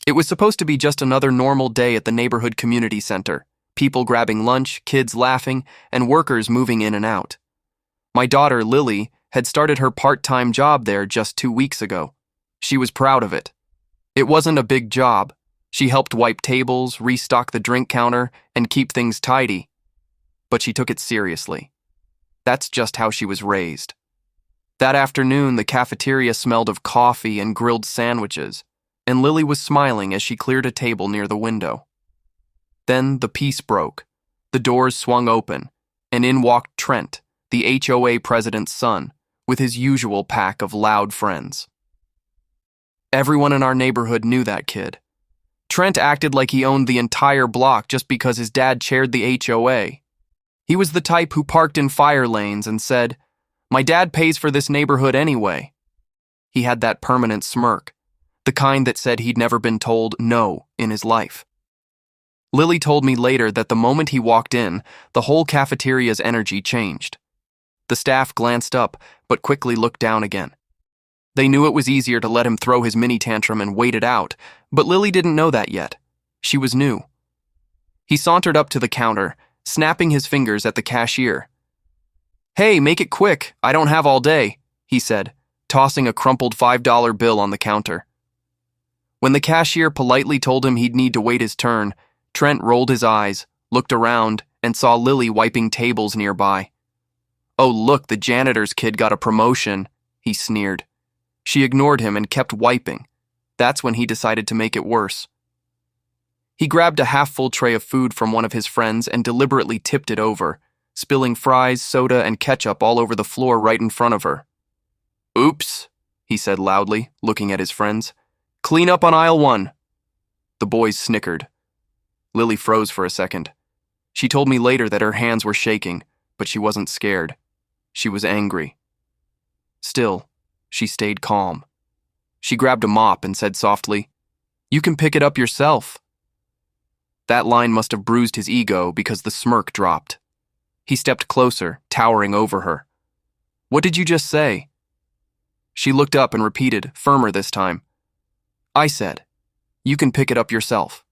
It was supposed to be just another normal day at the neighborhood community center, people grabbing lunch, kids laughing, and workers moving in and out. My daughter, Lily, had started her part-time job there just 2 weeks ago. She was proud of it. It wasn't a big job. She helped wipe tables, restock the drink counter, and keep things tidy. But she took it seriously. That's just how she was raised. That afternoon, the cafeteria smelled of coffee and grilled sandwiches, and Lily was smiling as she cleared a table near the window. Then the peace broke. The doors swung open, and in walked Trent, the HOA president's son, with his usual pack of loud friends. Everyone in our neighborhood knew that kid. Trent acted like he owned the entire block just because his dad chaired the HOA. He was the type who parked in fire lanes and said, "My dad pays for this neighborhood anyway." He had that permanent smirk, the kind that said he'd never been told no in his life. Lily told me later that the moment he walked in, the whole cafeteria's energy changed. The staff glanced up, but quickly looked down again. They knew it was easier to let him throw his mini tantrum and wait it out, but Lily didn't know that yet. She was new. He sauntered up to the counter, snapping his fingers at the cashier. "Hey, make it quick, I don't have all day," he said, tossing a crumpled $5 bill on the counter. When the cashier politely told him he'd need to wait his turn, Trent rolled his eyes, looked around, and saw Lily wiping tables nearby. "Oh, look, the janitor's kid got a promotion," he sneered. She ignored him and kept wiping. That's when he decided to make it worse. He grabbed a half-full tray of food from one of his friends and deliberately tipped it over, spilling fries, soda, and ketchup all over the floor right in front of her. "Oops," he said loudly, looking at his friends. "Clean up on aisle 1. The boys snickered. Lily froze for a second. She told me later that her hands were shaking, but she wasn't scared. She was angry. Still, she stayed calm. She grabbed a mop and said softly, "You can pick it up yourself." That line must have bruised his ego because the smirk dropped. He stepped closer, towering over her. "What did you just say?" She looked up and repeated, firmer this time. "I said, you can pick it up yourself."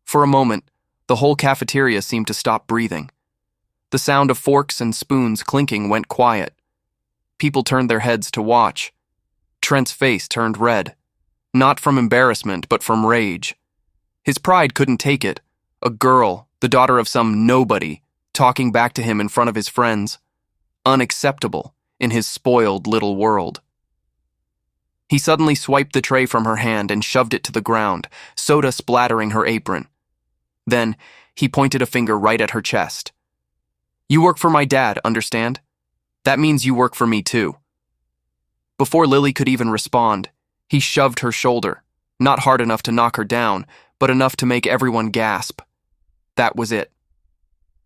For a moment, the whole cafeteria seemed to stop breathing. The sound of forks and spoons clinking went quiet. People turned their heads to watch. Trent's face turned red, not from embarrassment, but from rage. His pride couldn't take it. A girl, the daughter of some nobody, talking back to him in front of his friends. Unacceptable in his spoiled little world. He suddenly swiped the tray from her hand and shoved it to the ground, soda splattering her apron. Then, he pointed a finger right at her chest. "You work for my dad, understand? That means you work for me too." Before Lily could even respond, he shoved her shoulder, not hard enough to knock her down, but enough to make everyone gasp. That was it.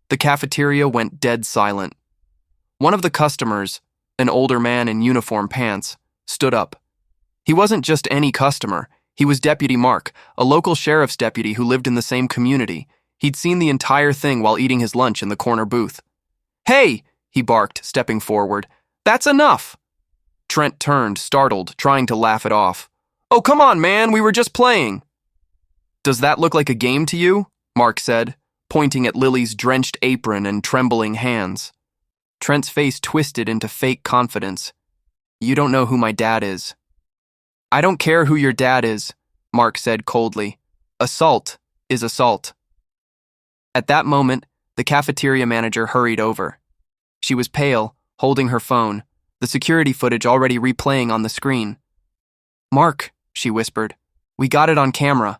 The cafeteria went dead silent. One of the customers, an older man in uniform pants, stood up. He wasn't just any customer. He was Deputy Mark, a local sheriff's deputy who lived in the same community. He'd seen the entire thing while eating his lunch in the corner booth. "Hey!" he barked, stepping forward. "That's enough!" Trent turned, startled, trying to laugh it off. "Oh, come on, man, we were just playing." "Does that look like a game to you?" Mark said, pointing at Lily's drenched apron and trembling hands. Trent's face twisted into fake confidence. "You don't know who my dad is." "I don't care who your dad is," Mark said coldly. "Assault is assault." At that moment, the cafeteria manager hurried over. She was pale, holding her phone, the security footage already replaying on the screen. "Mark," she whispered, "we got it on camera."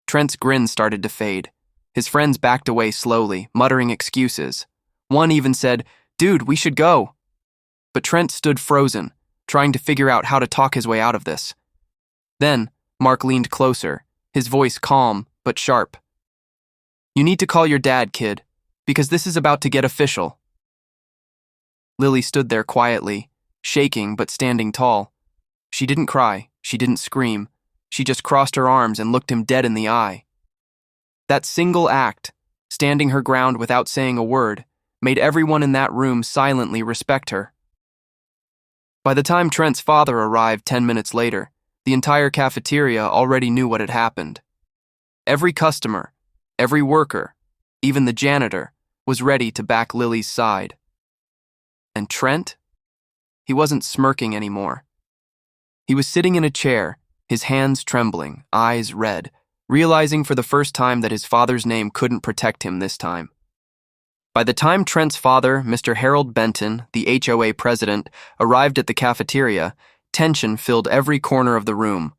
Trent's grin started to fade. His friends backed away slowly, muttering excuses. One even said, "Dude, we should go." But Trent stood frozen, trying to figure out how to talk his way out of this. Then, Mark leaned closer, his voice calm but sharp. "You need to call your dad, kid, because this is about to get official." Lily stood there quietly, shaking but standing tall. She didn't cry, she didn't scream. She just crossed her arms and looked him dead in the eye. That single act, standing her ground without saying a word, made everyone in that room silently respect her. By the time Trent's father arrived 10 minutes later, The entire cafeteria already knew what had happened. Every customer, every worker, even the janitor, was ready to back Lily's side. And Trent? He wasn't smirking anymore. He was sitting in a chair, his hands trembling, eyes red, realizing for the first time that his father's name couldn't protect him this time. By the time Trent's father, Mr. Harold Benton, the HOA president, arrived at the cafeteria, tension filled every corner of the room.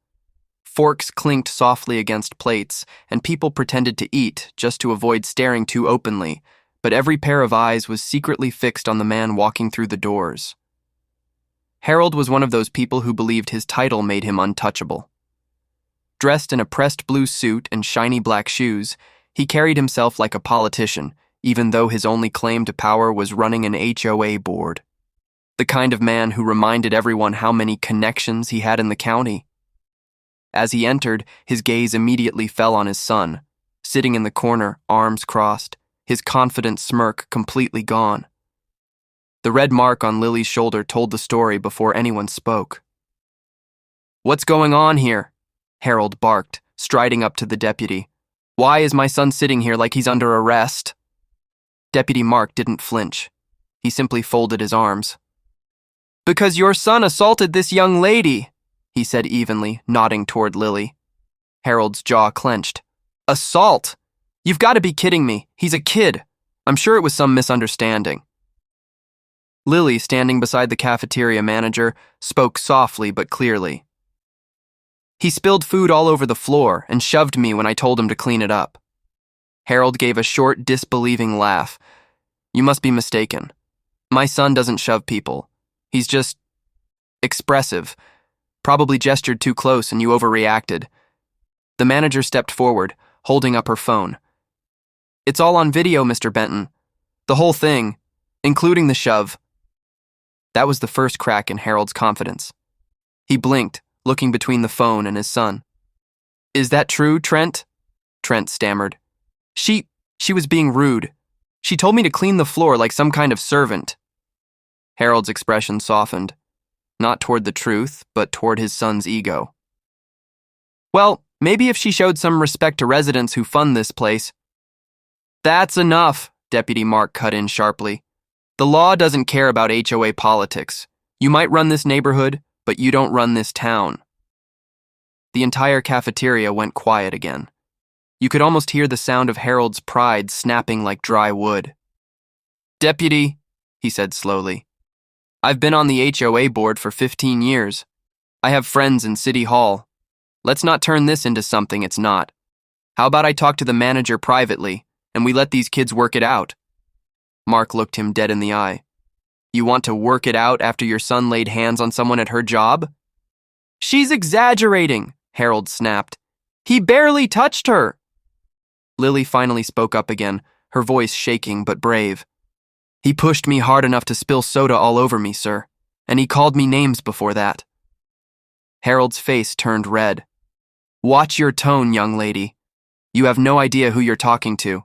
Forks clinked softly against plates, and people pretended to eat just to avoid staring too openly, but every pair of eyes was secretly fixed on the man walking through the doors. Harold was one of those people who believed his title made him untouchable. Dressed in a pressed blue suit and shiny black shoes, he carried himself like a politician, even though his only claim to power was running an HOA board. The kind of man who reminded everyone how many connections he had in the county. As he entered, his gaze immediately fell on his son, sitting in the corner, arms crossed, his confident smirk completely gone. The red mark on Lily's shoulder told the story before anyone spoke. "What's going on here?" Harold barked, striding up to the deputy. "Why is my son sitting here like he's under arrest?" Deputy Mark didn't flinch. He simply folded his arms. "Because your son assaulted this young lady," he said evenly, nodding toward Lily. Harold's jaw clenched. "Assault? You've got to be kidding me. He's a kid. I'm sure it was some misunderstanding." Lily, standing beside the cafeteria manager, spoke softly but clearly. "He spilled food all over the floor and shoved me when I told him to clean it up." Harold gave a short, disbelieving laugh. "You must be mistaken. My son doesn't shove people. He's just expressive. Probably gestured too close and you overreacted." The manager stepped forward, holding up her phone. "It's all on video, Mr. Benton. The whole thing, including the shove." That was the first crack in Harold's confidence. He blinked, looking between the phone and his son. "Is that true, Trent?" Trent stammered. She was being rude. She told me to clean the floor like some kind of servant." Harold's expression softened, not toward the truth, but toward his son's ego. "Well, maybe if she showed some respect to residents who fund this place." "That's enough," Deputy Mark cut in sharply. "The law doesn't care about HOA politics. You might run this neighborhood, but you don't run this town." The entire cafeteria went quiet again. You could almost hear the sound of Harold's pride snapping like dry wood. "Deputy," he said slowly, "I've been on the HOA board for 15 years. I have friends in City Hall. Let's not turn this into something it's not. How about I talk to the manager privately, and we let these kids work it out?" Mark looked him dead in the eye. "You want to work it out after your son laid hands on someone at her job?" "She's exaggerating," Harold snapped. "He barely touched her." Lily finally spoke up again, her voice shaking but brave. "He pushed me hard enough to spill soda all over me, sir, and he called me names before that." Harold's face turned red. "Watch your tone, young lady. You have no idea who you're talking to."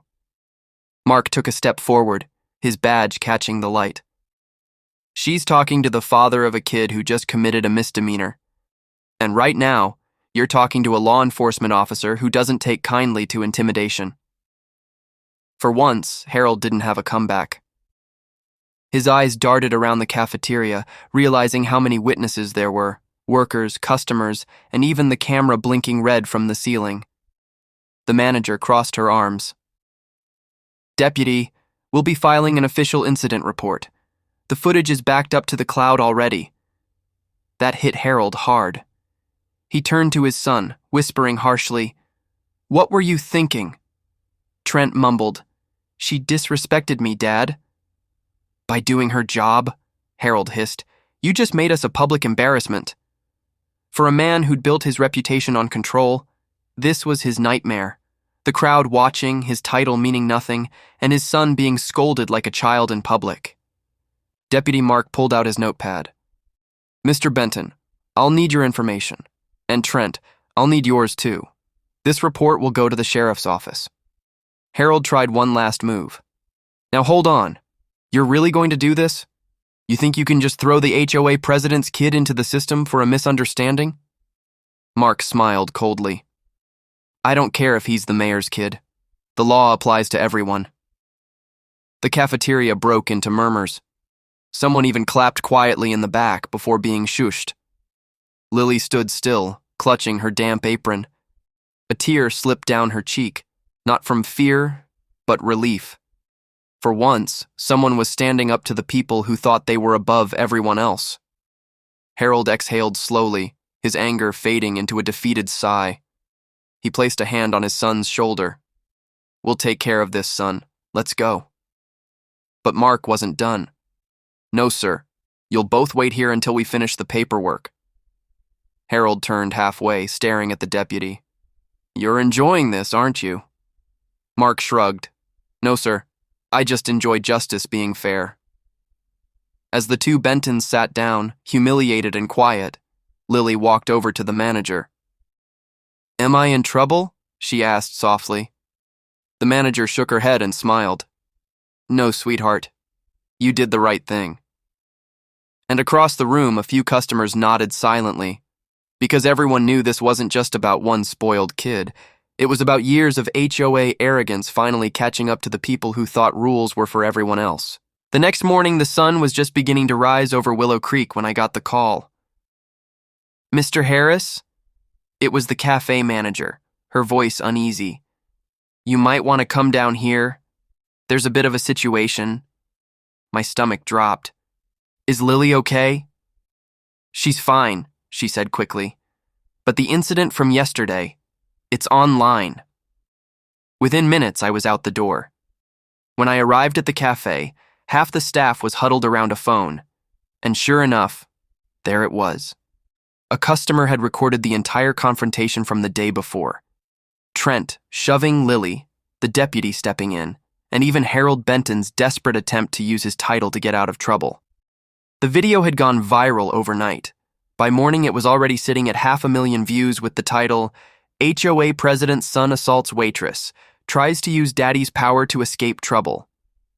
Mark took a step forward, his badge catching the light. "She's talking to the father of a kid who just committed a misdemeanor. And right now, you're talking to a law enforcement officer who doesn't take kindly to intimidation." For once, Harold didn't have a comeback. His eyes darted around the cafeteria, realizing how many witnesses there were, workers, customers, and even the camera blinking red from the ceiling. The manager crossed her arms. "Deputy, we'll be filing an official incident report. The footage is backed up to the cloud already." That hit Harold hard. He turned to his son, whispering harshly, "What were you thinking?" Trent mumbled, "She disrespected me, Dad." "By doing her job?" Harold hissed. "You just made us a public embarrassment." For a man who'd built his reputation on control, this was his nightmare. The crowd watching, his title meaning nothing, and his son being scolded like a child in public. Deputy Mark pulled out his notepad. "Mr. Benton, I'll need your information. And Trent, I'll need yours too. This report will go to the sheriff's office." Harold tried one last move. "Now hold on. You're really going to do this? You think you can just throw the HOA president's kid into the system for a misunderstanding?" Mark smiled coldly. I don't care if he's the mayor's kid. The law applies to everyone. The cafeteria broke into murmurs. Someone even clapped quietly in the back before being shushed. Lily stood still, clutching her damp apron. A tear slipped down her cheek, not from fear, but relief. For once, someone was standing up to the people who thought they were above everyone else. Harold exhaled slowly, his anger fading into a defeated sigh. He placed a hand on his son's shoulder. We'll take care of this, son. Let's go. But Mark wasn't done. No, sir. You'll both wait here until we finish the paperwork. Harold turned halfway, staring at the deputy. You're enjoying this, aren't you? Mark shrugged. No, sir. I just enjoy justice being fair. As the two Bentons sat down, humiliated and quiet, Lily walked over to the manager. Am I in trouble? She asked softly. The manager shook her head and smiled. No, sweetheart. You did the right thing. And across the room, a few customers nodded silently, because everyone knew this wasn't just about one spoiled kid. It was about years of HOA arrogance finally catching up to the people who thought rules were for everyone else. The next morning, the sun was just beginning to rise over Willow Creek when I got the call. Mr. Harris? It was the cafe manager, her voice uneasy. You might want to come down here. There's a bit of a situation. My stomach dropped. Is Lily okay? She's fine, she said quickly. But the incident from yesterday, it's online. Within minutes, I was out the door. When I arrived at the cafe, half the staff was huddled around a phone. And sure enough, there it was. A customer had recorded the entire confrontation from the day before. Trent shoving Lily, the deputy stepping in, and even Harold Benton's desperate attempt to use his title to get out of trouble. The video had gone viral overnight. By morning, it was already sitting at 500,000 views with the title, HOA President's Son Assaults Waitress, Tries to Use Daddy's Power to Escape Trouble.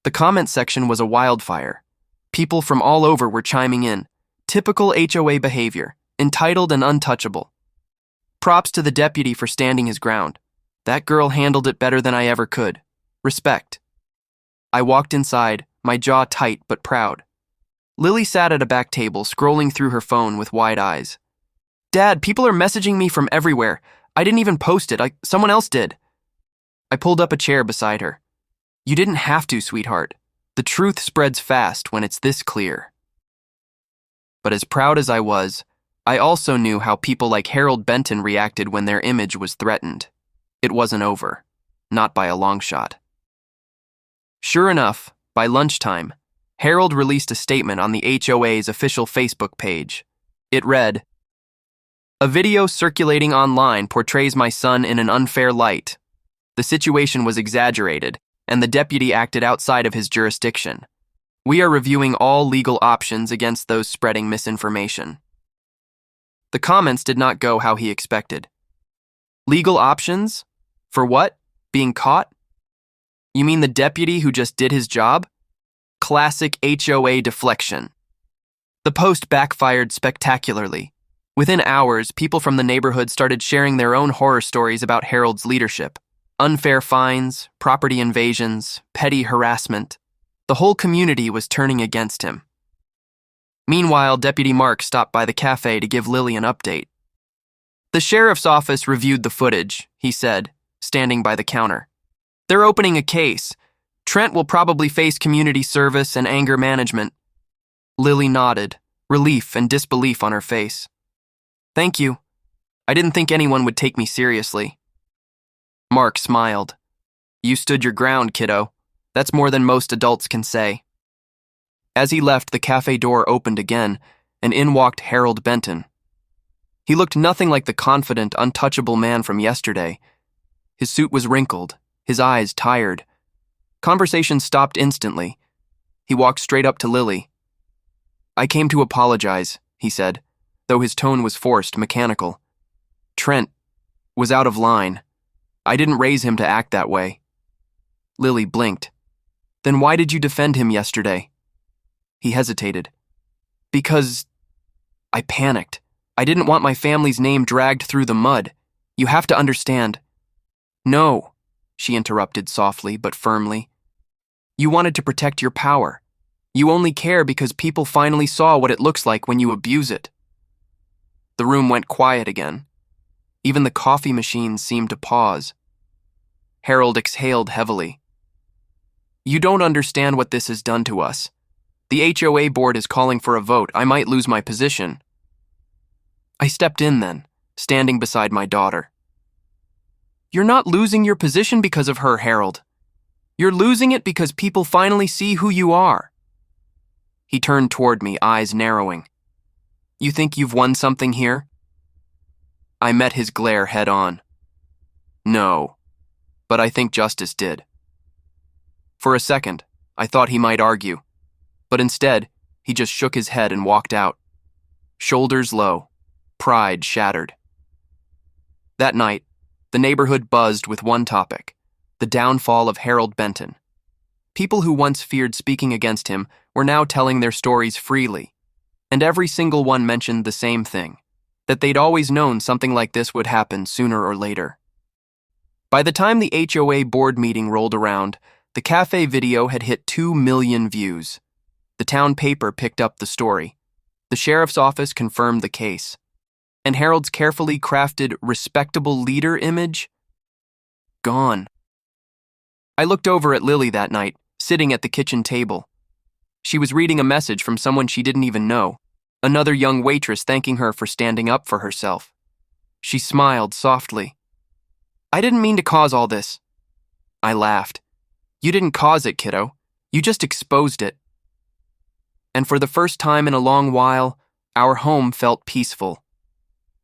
The comment section was a wildfire. People from all over were chiming in. Typical HOA behavior, entitled and untouchable. Props to the deputy for standing his ground. That girl handled it better than I ever could. Respect. I walked inside, my jaw tight but proud. Lily sat at a back table, scrolling through her phone with wide eyes. Dad, people are messaging me from everywhere. I didn't even post it. Someone else did. I pulled up a chair beside her. You didn't have to, sweetheart. The truth spreads fast when it's this clear. But as proud as I was, I also knew how people like Harold Benton reacted when their image was threatened. It wasn't over. Not by a long shot. Sure enough, by lunchtime, Harold released a statement on the HOA's official Facebook page. It read, A video circulating online portrays my son in an unfair light. The situation was exaggerated, and the deputy acted outside of his jurisdiction. We are reviewing all legal options against those spreading misinformation. The comments did not go how he expected. Legal options? For what? Being caught? You mean the deputy who just did his job? Classic HOA deflection. The post backfired spectacularly. Within hours, people from the neighborhood started sharing their own horror stories about Harold's leadership. Unfair fines, property invasions, petty harassment. The whole community was turning against him. Meanwhile, Deputy Mark stopped by the cafe to give Lily an update. The sheriff's office reviewed the footage, he said, standing by the counter. They're opening a case. Trent will probably face community service and anger management. Lily nodded, relief and disbelief on her face. Thank you. I didn't think anyone would take me seriously. Mark smiled. You stood your ground, kiddo. That's more than most adults can say. As he left, the cafe door opened again, and in walked Harold Benton. He looked nothing like the confident, untouchable man from yesterday. His suit was wrinkled, his eyes tired. Conversation stopped instantly. He walked straight up to Lily. I came to apologize, he said, though his tone was forced, mechanical. Trent was out of line. I didn't raise him to act that way. Lily blinked. Then why did you defend him yesterday? He hesitated. Because I panicked. I didn't want my family's name dragged through the mud. You have to understand." "No," she interrupted softly but firmly. "You wanted to protect your power. You only care because people finally saw what it looks like when you abuse it." The room went quiet again. Even the coffee machines seemed to pause. Harold exhaled heavily. "You don't understand what this has done to us. The HOA board is calling for a vote. I might lose my position." I stepped in then, standing beside my daughter. "You're not losing your position because of her, Harold. You're losing it because people finally see who you are." He turned toward me, eyes narrowing. "You think you've won something here?" I met his glare head on. "No, but I think justice did." For a second, I thought he might argue, but instead, he just shook his head and walked out. Shoulders low, pride shattered. That night, the neighborhood buzzed with one topic: the downfall of Harold Benton. People who once feared speaking against him were now telling their stories freely, and every single one mentioned the same thing: that they'd always known something like this would happen sooner or later. By the time the HOA board meeting rolled around, the cafe video had hit 2 million views. The town paper picked up the story. The sheriff's office confirmed the case. And Harold's carefully crafted respectable leader image? Gone. I looked over at Lily that night, sitting at the kitchen table. She was reading a message from someone she didn't even know, another young waitress thanking her for standing up for herself. She smiled softly. "I didn't mean to cause all this." I laughed. "You didn't cause it, kiddo. You just exposed it." And for the first time in a long while, our home felt peaceful.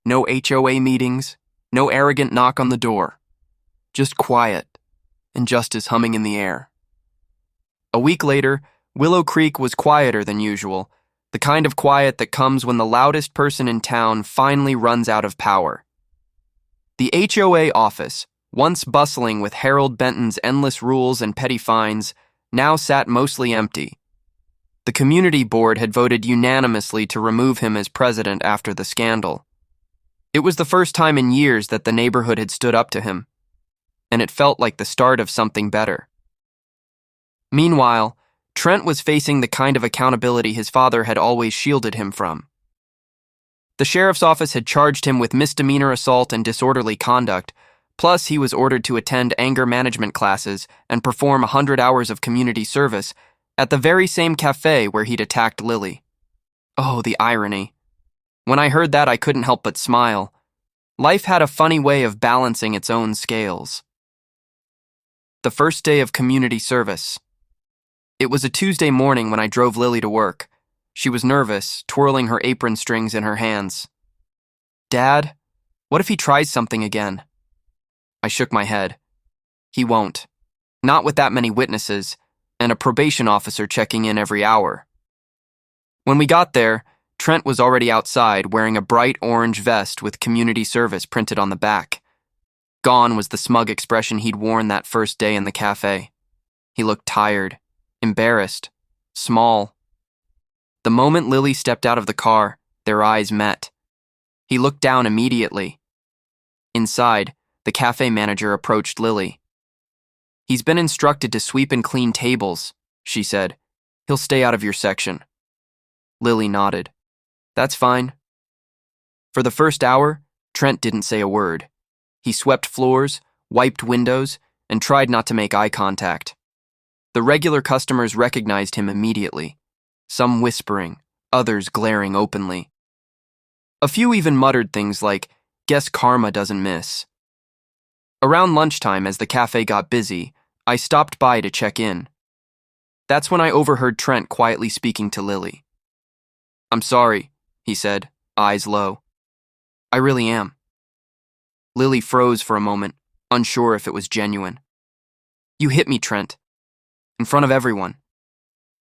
No HOA meetings, no arrogant knock on the door. Just quiet, and justice humming in the air. A week later, Willow Creek was quieter than usual, the kind of quiet that comes when the loudest person in town finally runs out of power. The HOA office, once bustling with Harold Benton's endless rules and petty fines, now sat mostly empty. The community board had voted unanimously to remove him as president after the scandal. It was the first time in years that the neighborhood had stood up to him, and it felt like the start of something better. Meanwhile, Trent was facing the kind of accountability his father had always shielded him from. The sheriff's office had charged him with misdemeanor assault and disorderly conduct, plus he was ordered to attend anger management classes and perform 100 hours of community service at the very same cafe where he'd attacked Lily. Oh, the irony. When I heard that, I couldn't help but smile. Life had a funny way of balancing its own scales. The first day of community service. It was a Tuesday morning when I drove Lily to work. She was nervous, twirling her apron strings in her hands. "Dad, what if he tries something again?" I shook my head. He won't. Not with that many witnesses, and a probation officer checking in every hour. When we got there, Trent was already outside wearing a bright orange vest with community service printed on the back. Gone was the smug expression he'd worn that first day in the cafe. He looked tired, embarrassed, small. The moment Lily stepped out of the car, their eyes met. He looked down immediately. Inside, the cafe manager approached Lily. "He's been instructed to sweep and clean tables," she said. "He'll stay out of your section." Lily nodded. "That's fine." For the first hour, Trent didn't say a word. He swept floors, wiped windows, and tried not to make eye contact. The regular customers recognized him immediately, some whispering, others glaring openly. A few even muttered things like, "Guess karma doesn't miss." Around lunchtime, as the cafe got busy, I stopped by to check in. That's when I overheard Trent quietly speaking to Lily. "I'm sorry," he said, eyes low. "I really am." Lily froze for a moment, unsure if it was genuine. "You hit me, Trent. In front of everyone.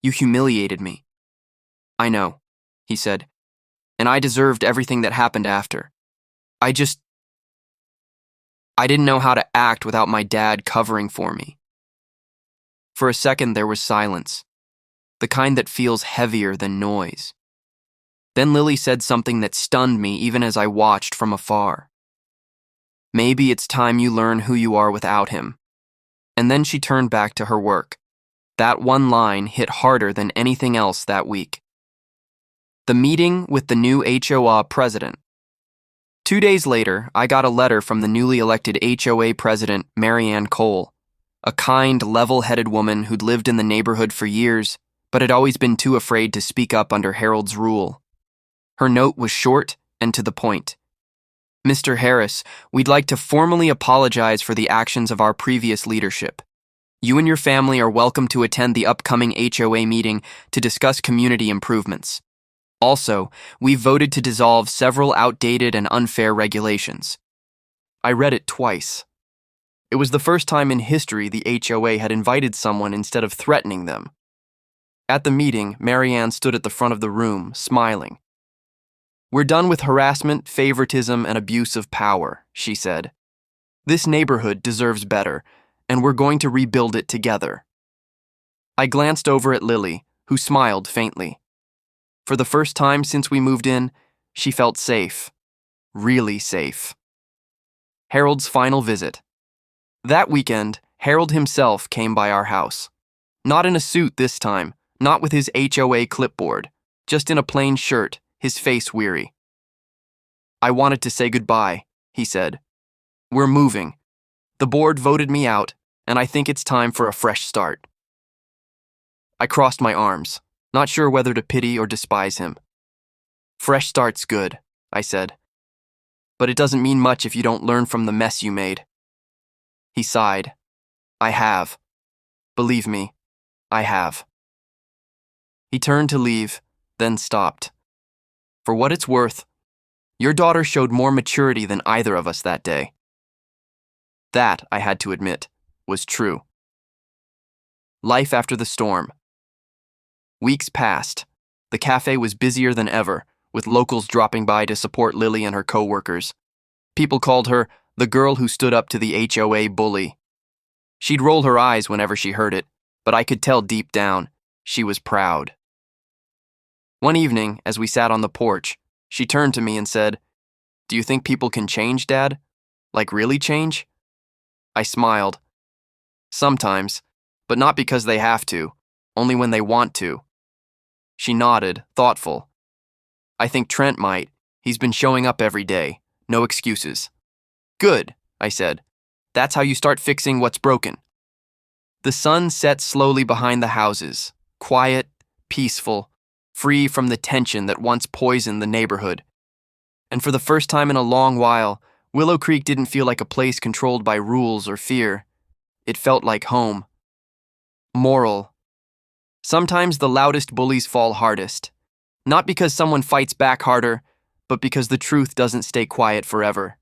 You humiliated me." "I know," he said, "and I deserved everything that happened after. I didn't know how to act without my dad covering for me." For a second there was silence, the kind that feels heavier than noise. Then Lily said something that stunned me even as I watched from afar. "Maybe it's time you learn who you are without him." And then she turned back to her work. That one line hit harder than anything else that week. The meeting with the new HOA president. 2 days later, I got a letter from the newly elected HOA president, Marianne Cole, a kind, level-headed woman who'd lived in the neighborhood for years, but had always been too afraid to speak up under Harold's rule. Her note was short and to the point. "Mr. Harris, we'd like to formally apologize for the actions of our previous leadership. You and your family are welcome to attend the upcoming HOA meeting to discuss community improvements. Also, we voted to dissolve several outdated and unfair regulations." I read it twice. It was the first time in history the HOA had invited someone instead of threatening them. At the meeting, Marianne stood at the front of the room, smiling. "We're done with harassment, favoritism, and abuse of power," she said. "This neighborhood deserves better, and we're going to rebuild it together." I glanced over at Lily, who smiled faintly. For the first time since we moved in, she felt safe. Really safe. Harold's final visit. That weekend, Harold himself came by our house. Not in a suit this time, not with his HOA clipboard, just in a plain shirt, his face weary. "I wanted to say goodbye," he said. "We're moving. The board voted me out, and I think it's time for a fresh start." I crossed my arms, not sure whether to pity or despise him. "Fresh start's good," I said. "But it doesn't mean much if you don't learn from the mess you made." He sighed. "I have. Believe me, I have." He turned to leave, then stopped. "For what it's worth, your daughter showed more maturity than either of us that day." That, I had to admit, was true. Life after the storm. Weeks passed. The cafe was busier than ever, with locals dropping by to support Lily and her co-workers. People called her the girl who stood up to the HOA bully. She'd roll her eyes whenever she heard it, but I could tell deep down she was proud. One evening, as we sat on the porch, she turned to me and said, "Do you think people can change, Dad? Like really change?" I smiled. "Sometimes, but not because they have to, only when they want to." She nodded, thoughtful. "I think Trent might. He's been showing up every day. No excuses." "Good," I said. "That's how you start fixing what's broken." The sun set slowly behind the houses, quiet, peaceful, free from the tension that once poisoned the neighborhood. And for the first time in a long while, Willow Creek didn't feel like a place controlled by rules or fear. It felt like home. Moral. Sometimes the loudest bullies fall hardest. Not because someone fights back harder, but because the truth doesn't stay quiet forever.